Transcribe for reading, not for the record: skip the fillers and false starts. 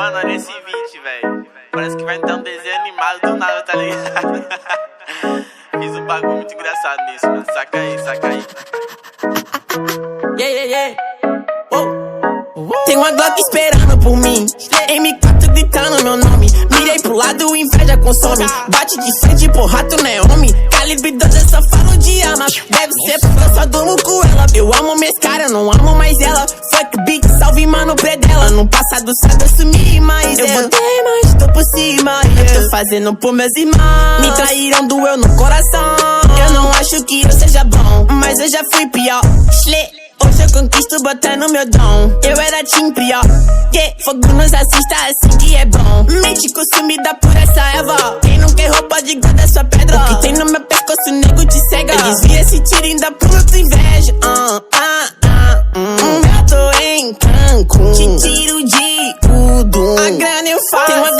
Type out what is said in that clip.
Mano, olha esse beat, velho. Parece que vai entrar um desenho animado do nada, tá ligado? Fiz um bagulho muito engraçado nisso, mano. Saca aí, saca aí. Yeah. Tem uma Glock esperando por mim, M4 gritando meu nome. Mirei pro lado, inveja consome. Bate de frente, porra, tu não é homem. Calibre 12, eu só falo de arma. Deve ser porque eu só durmo com ela. Eu amo minhas caras, não amo mais ela. Fuck beat, salve mano predela. No passado sabe eu sumi, mas eu botei mais, tô por cima. Eu tô fazendo por meus irmãos. Me traíram, doeu no coração. Eu não acho que eu seja bom, mas eu já fui pior. Hoje eu conquisto botando meu dom. Eu era time pior. Fogo nos assista assim que é bom. Mente consumida por essa erva. Quem não quer roupa de guarda sua pedra. O que tem no meu pescoço, nego te cega. Eu desvia esse tiro ainda por outro inveja. Eu tô em Cancún, te tiro de tudo. A grana eu faço.